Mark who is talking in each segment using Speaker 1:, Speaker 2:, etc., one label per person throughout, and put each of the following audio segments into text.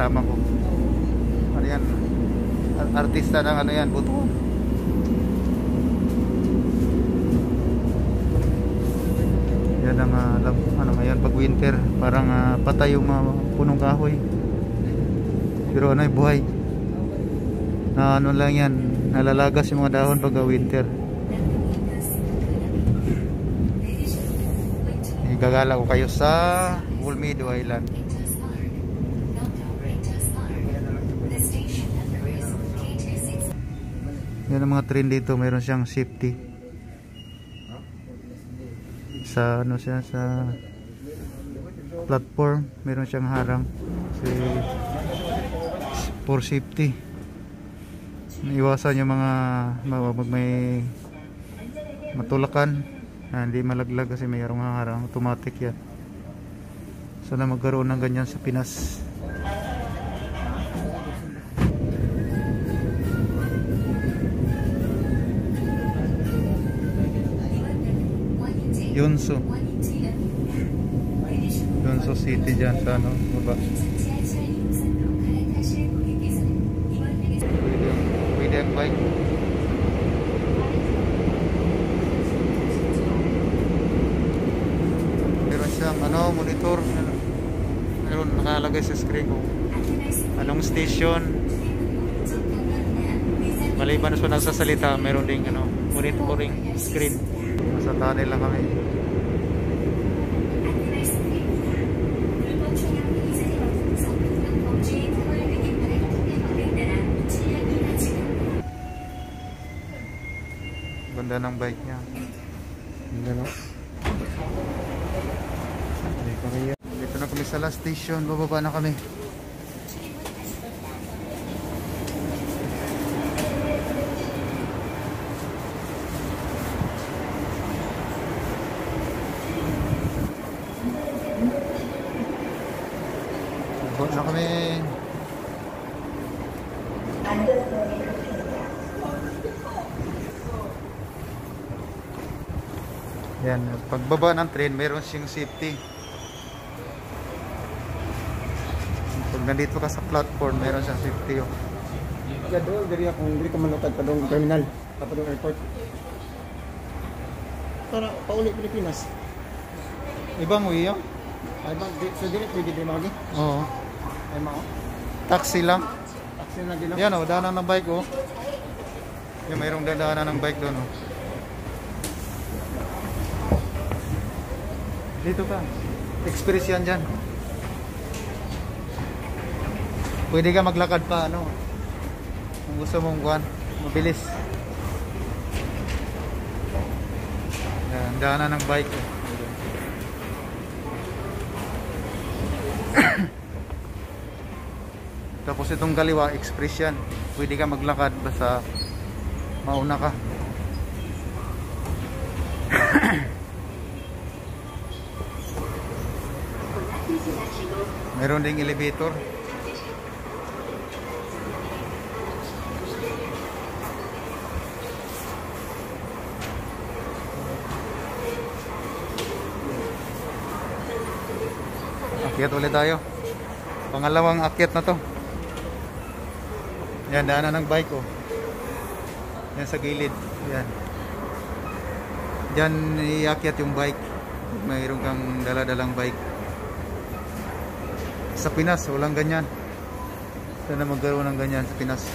Speaker 1: kasama ko. Ano yan? Artista ng ano yan, butuan. Yan ang ano ngayon pag winter, parang patay yung mga punong kahoy. Pero ano, buhay. Na ano lang yan, nalalagas yung mga dahon pag winter. Igagala ko kayo sa Olmedo Island. Yan ang mga train dito, mayroon siyang safety. Sa ano siya, sa platform, mayroon siyang harang for safety. Iwasan yung mga may matulakan. Hindi malaglag kasi mayroong harang, automatic yan. Sana magkaroon ng ganyan sa Pinas. Yunso City dyan sa ano, baba. Pwede ang bike. Meron siyang ano, monitor. Meron nakalagay sa screen kung anong station. Maliban sa nagsasalita, meron ding ano, monitoring screen. Nasa tunnel lang kami. Ganda ng bike niya. Ganda, no? Dito na kami sa last station. Bababa na kami. Bababa na kami. Yan, pagbaba ng train, mayroon siyang safety. Pag nandito ka sa platform, mayroon siyang safety.
Speaker 2: Ya doon, dari akong hindi ka manutag pa doon terminal, pa doon airport. Para pauli Pilipinas.
Speaker 1: Ibang way yun?
Speaker 2: Ay ba, so dili pwede din magi?
Speaker 1: Oo.
Speaker 2: Ay mao.
Speaker 1: Taxi lang.
Speaker 2: Taxi na gila.
Speaker 1: Yan o, daanan ng bike o. Yan, mayroong daanan ng bike doon o. Dito ka. Express yan dyan. Pwede ka maglakad pa, ano. Kung gusto mong kuhan, mabilis. Yan, daanan ng bike. Tapos itong kaliwa, express yan. Pwede ka maglakad basta mauna ka. Meron ding elevator. Akyat ulit tayo. Pangalawang akyat na to. Yan, daanan ng bike oh. Yan sa gilid. Yan. Diyan iakyat yung bike. Mayroon kang dala-dalang bike. Sa Pinas, walang ganyan. Sana magkaroon ng ganyan sa Pinas.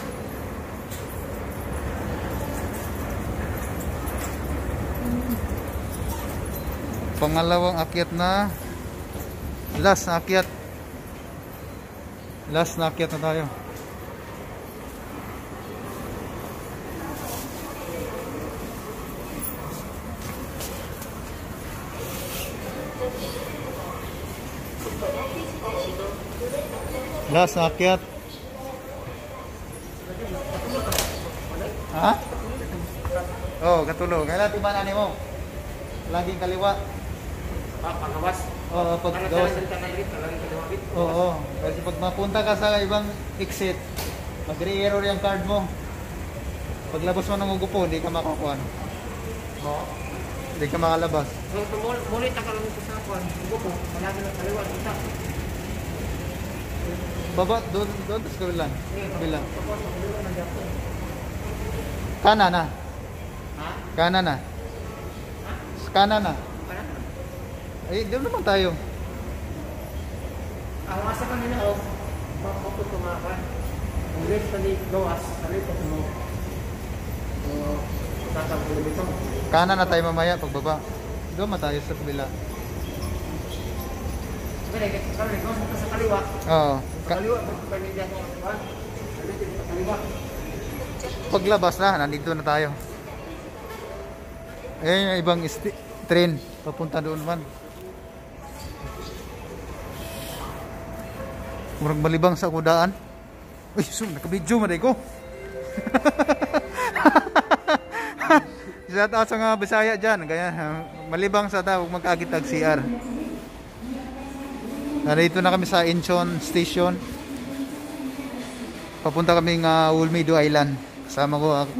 Speaker 1: Pangalawang akyat na. Last na akyat. Last na akyat na tayo. Last na akyat. Ha? Oh, katulog. Kailan tibanan mo? Laging kaliwa.
Speaker 3: Pangawas.
Speaker 1: Oo, pag gawas. Oo, kasi pag mapunta ka sa ibang exit, mag-re-error yung card mo. Paglabas mo ng ugupo, hindi ka makakuha.
Speaker 3: Oo.
Speaker 1: Hindi ka makalabas.
Speaker 3: So, mulit ka lang sa kuwan. Ugupo, malagi ng kaliwa.
Speaker 1: Baba, doon, doon, sa kabilang. Kabilang. Kanan na. Kanan na. Kanan na. Ay, doon naman tayo.
Speaker 2: Ang asa kanina oh. Bakit tumakan? Ang left tali gawas, tali pa mo. Tatanggal dito.
Speaker 1: Kanan na tayo mamaya pagbaba. Doon tayo sa kabila.
Speaker 2: Kami sa kaliwa.
Speaker 1: Oo.
Speaker 2: Kaliwa, pagpapalinggan mo. Sa kaliwa.
Speaker 1: Paglabas na, nandito na tayo. Ayan yung ibang train. Papunta doon naman. Murag malibang sa kudaan. Uy, nakabidyo maday ko. Shout out sa mga Bisaya dyan. Kaya malibang sa tawag magkagitag CR. Narito na kami sa Incheon Station. Papunta kaming Ulmido Island. Kasama ko ako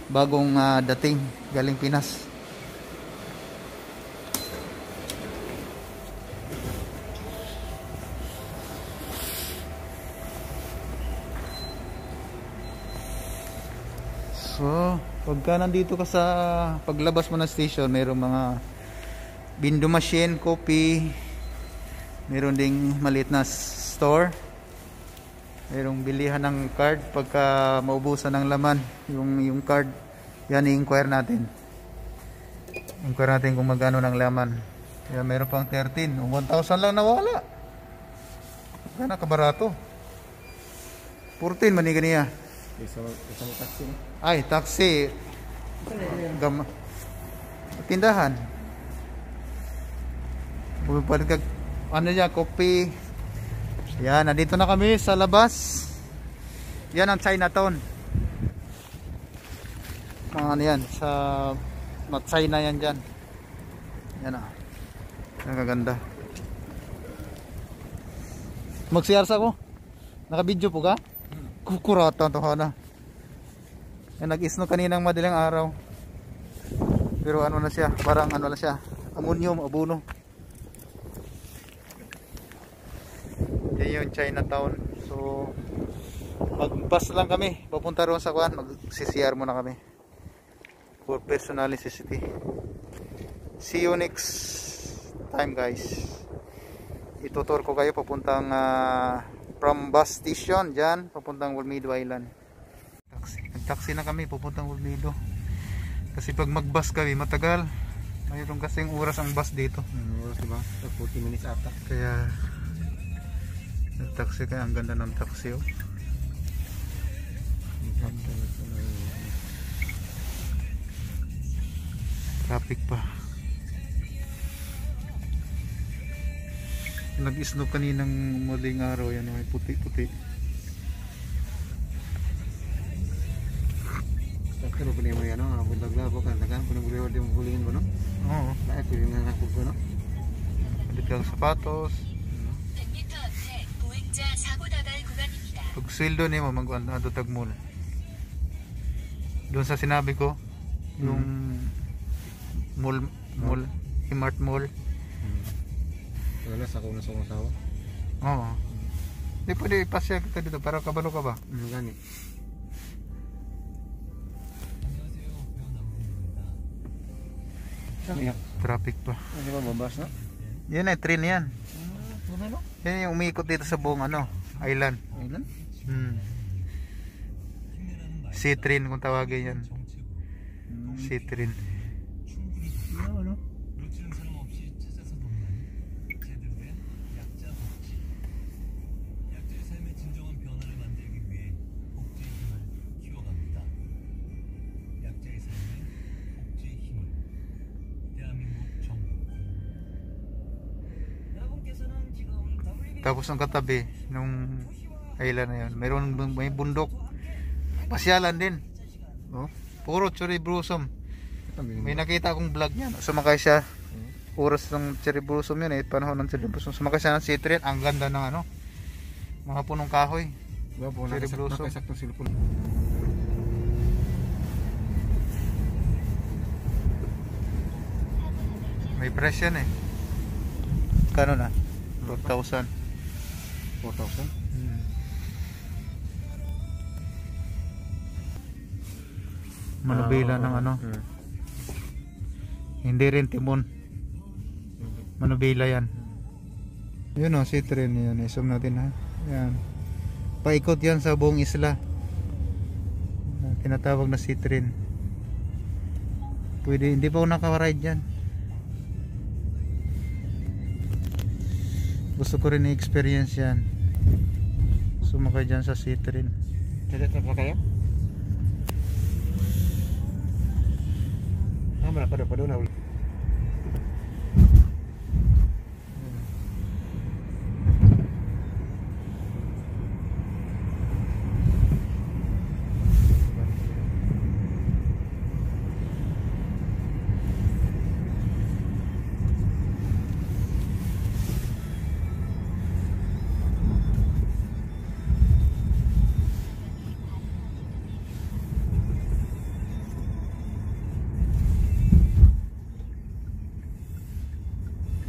Speaker 1: bagong dating galing Pinas. So, pagka nandito ka sa paglabas mo ng station, mayroong mga window machine, coffee, mayroon ding maliit na store, mayroong bilihan ng card. Pagka maubusan ng laman yung card, yan i-inquire natin. Inquire natin kung magkano ng laman. Kaya mayroon pang 13 o 1,000 lang nawala. Gana kabarato. 14 maniga niya.
Speaker 2: Isang taxi no?
Speaker 1: Ay, taxi. Tindahan. Bumipad ka, ano niya, kopi. Yan, nandito na kami sa labas. Yan ang Chinatown. Ano yan, sa China yan dyan. Yan ah. Nakaganda. Magsiyarsa ko. Nakabidyo po ka? Kukurata to na. Nag-isno kaninang madaling araw. Pero ano na siya, parang ano na siya, ammonium, abono. Yan yung Chinatown. So mag-bus lang kami papunta roon sa kuan, mag-CCR muna kami for personal necessity. See you next time guys. Itutur ko kayo papuntang from bus station dyan papuntang Ulmido Island. Nag-taxi na kami papuntang Ulmido. Kasi pag mag-bus kami matagal. Mayroon kasing oras ang bus dito.
Speaker 2: Oras diba? 40 minutes ata.
Speaker 1: Kaya nag-taxi kaya ang ganda ng taxi oh. Traffic pa. Nag-snow kaninang muling araw yan, may puti-puti.
Speaker 2: Pero pwede mo yan, bundag labo kan tagan puno buliw di mo bulihin mo no.
Speaker 1: Oo.
Speaker 2: Lahat pwede na nakog no.
Speaker 1: Palit lang sapatos.
Speaker 4: 100m 앞에 보행자 사고 나갈 구간입니다.
Speaker 1: Pag sweldo niyo mag-ano tagmul. Doon sa sinabi ko, yung mall, Imart Mall.
Speaker 2: Wala sa akong nasong asawa.
Speaker 1: Oo. Di pwede ipasya kita dito para kabalo ka ba?
Speaker 2: Gani.
Speaker 1: Traffic pa.
Speaker 2: Hindi ba mabas na?
Speaker 1: Yan ay train yan.
Speaker 2: Ano?
Speaker 1: Yan yung umiikot dito sa buong island.
Speaker 2: Island?
Speaker 1: Sea train kung tawagin yan. Sea train.
Speaker 2: Ano?
Speaker 1: Tapos ang katabi nung island na yun, may bundok. Pasyalan din. Oh, puro cherry blossom. May nakita akong vlog niyan. Sumakay siya. Oras ng cherry blossom yun eh. Panahon ng cherry blossom. Sumakay siya ng sea train. Ang ganda ng mga punong kahoy. Cherry blossom.
Speaker 2: Nakasaktong silpon.
Speaker 1: May price yan eh. Kano na? 4,000.
Speaker 2: 4,000?
Speaker 1: manubela ng ano. Hindi rin timon. Manubela yan. Yun o, Citroen yan. I-zoom natin ha. Yan. Paikot yan sa buong isla. Tinatawag na Citroen. Pwede, hindi pa ako naka-ride yan. Gusto ko rin i-experience yan. Sumakay dyan sa Citroen.
Speaker 2: Tidak pa kayo? Mana pada na ulit.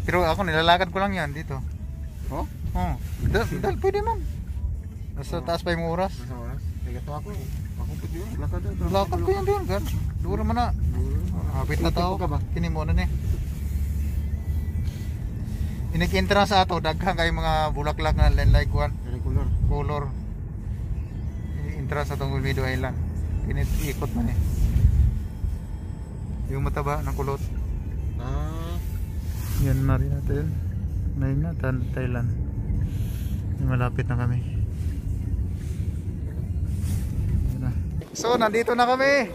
Speaker 1: Pero ako nilalakad ko lang yan dito.
Speaker 2: Oh?
Speaker 1: Oh, dahil pwede man. Nasa taas pa yung oras.
Speaker 2: Nasa oras? Tigato ako. Ako pwede yun. Lakad na.
Speaker 1: Lakad ko yan doon kan. Duro man na. Hapit na tao ka ba? Kini mo na ni. Inik-entrance sa ato daghang kay mga bulaklak nga like one color. Entrance sa tong Olmedo Island. Ikot man eh. Yung mataba ng kulot. Yan na rin natin. Ngayon na, Thailand. Malapit na kami. Yan na. So, nandito na kami.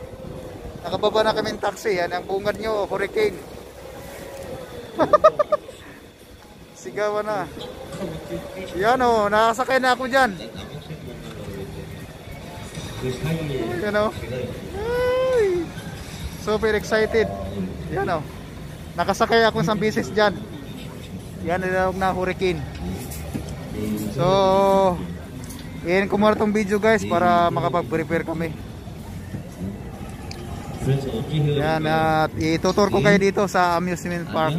Speaker 1: Nakababa na kami ng taxi. Yan ang bungad nyo, hurricane. Sigawan na. Yan o, nakasakay na ako dyan. Yan o. Ay, super excited. Yan o. Nakasakay ako sa bisis dyan. Yan na hurricane. So yan ko muna tong video guys para makapag-prepare kami. Yan at itutur ko kayo dito sa amusement park.